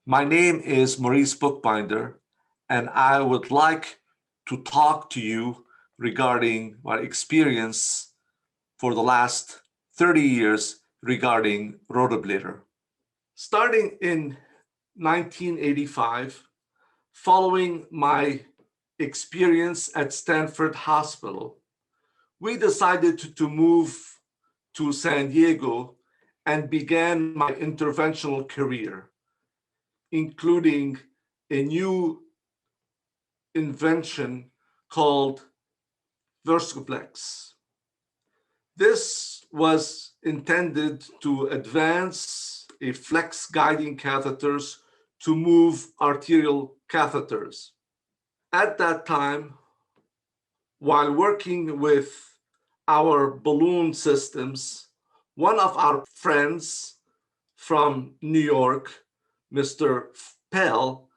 My name is Maurice Buchbinder, and I would like to talk to you regarding my experience for the last 30 years regarding rotablator. Starting in 1985, following my experience at Stanford Hospital, we decided to move to San Diego and began my interventional career, including a new invention called Resurgence. This was intended to advance a flex guiding catheters to move arterial catheters. At that time, while working with our balloon systems, one of our friends from New York, Mr. Pell,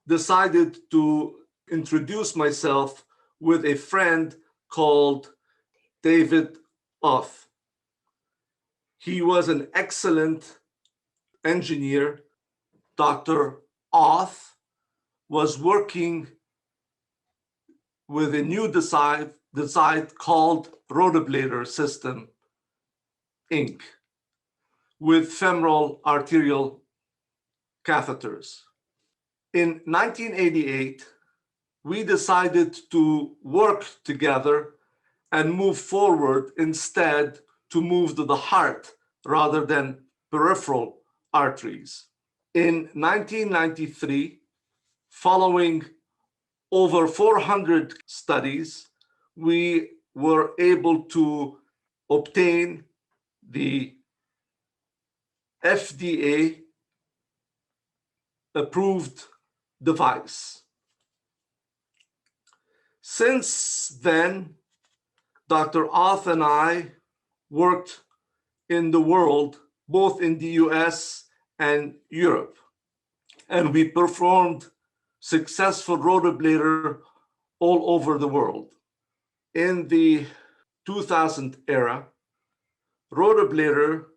decided to introduce myself with a friend called David Oth. He was an excellent engineer. Dr. Oth was working with a new design called rotablator system, Inc., with femoral arterial catheters. In 1988, we decided to work together and move forward instead to move to the heart rather than peripheral arteries. In 1993, following over 400 studies, we were able to obtain the FDA approved device. Since then, Dr. Oth and I worked in the world, both in the US and Europe, and we performed successful rotablator all over the world. In the 2000 era, rotablator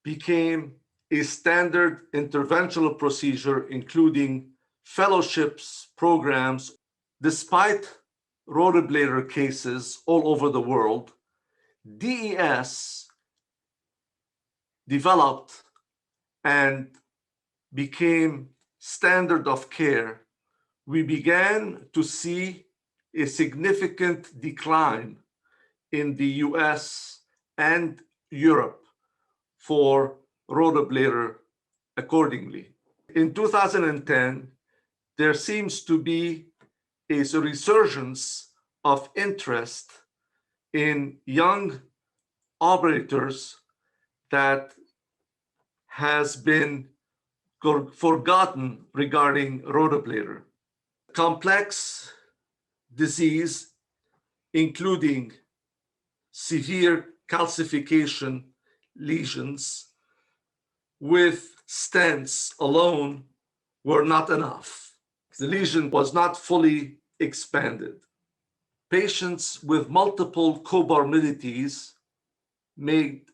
became a standard interventional procedure, including fellowships programs. Despite rotablator cases all over the world, DES developed and became standard of care. We began to see a significant decline in the US and Europe for rotablator accordingly. In 2010, there seems to be a resurgence of interest in young operators that has been forgotten regarding rotablator. Complex disease, including severe calcification lesions with stents alone were not enough. The lesion was not fully expanded. Patients with multiple comorbidities made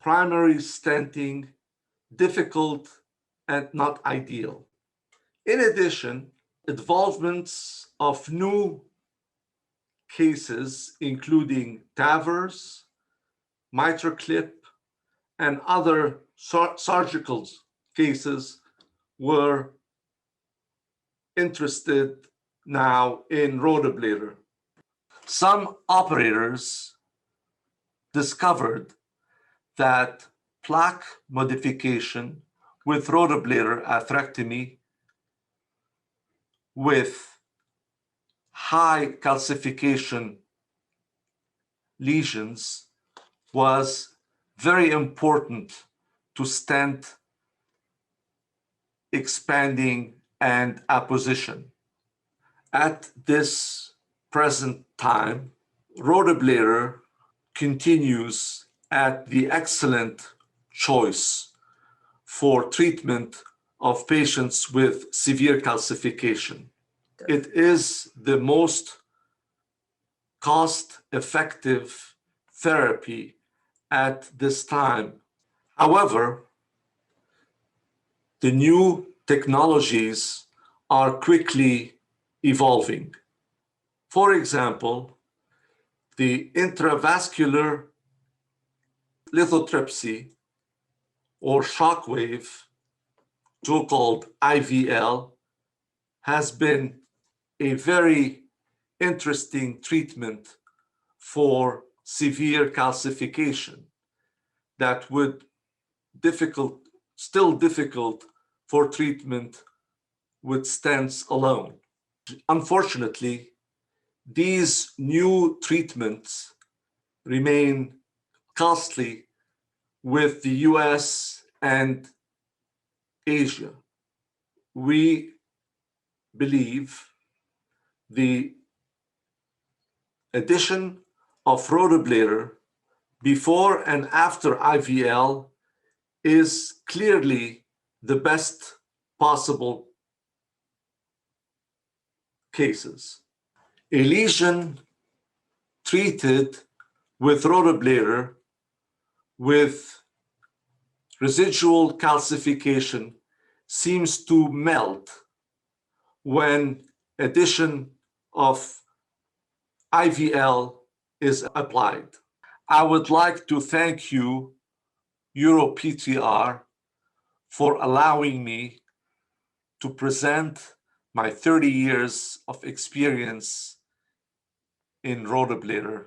primary stenting difficult and not ideal. In addition, involvements of new cases, including TAVRs, MitraClip, and other surgical cases, were interested now in rotablator. Some operators discovered that plaque modification with rotablator atherectomy with high calcification lesions was very important to stent expanding and apposition. At this present time, rotablator continues at the excellent choice for treatment of patients with severe calcification. It is the most cost-effective therapy at this time. However, the new technologies are quickly evolving. For example, the intravascular lithotripsy or shockwave, so-called IVL, has been a very interesting treatment for severe calcification that would still difficult for treatment with stents alone. Unfortunately, these new treatments remain costly with the US and Asia. We believe the addition of rotablator before and after IVL is clearly the best possible cases. A lesion treated with rotablator with residual calcification seems to melt when addition of IVL is applied. I would like to thank you, EuroPCR, for allowing me to present my 30 years of experience in rotablator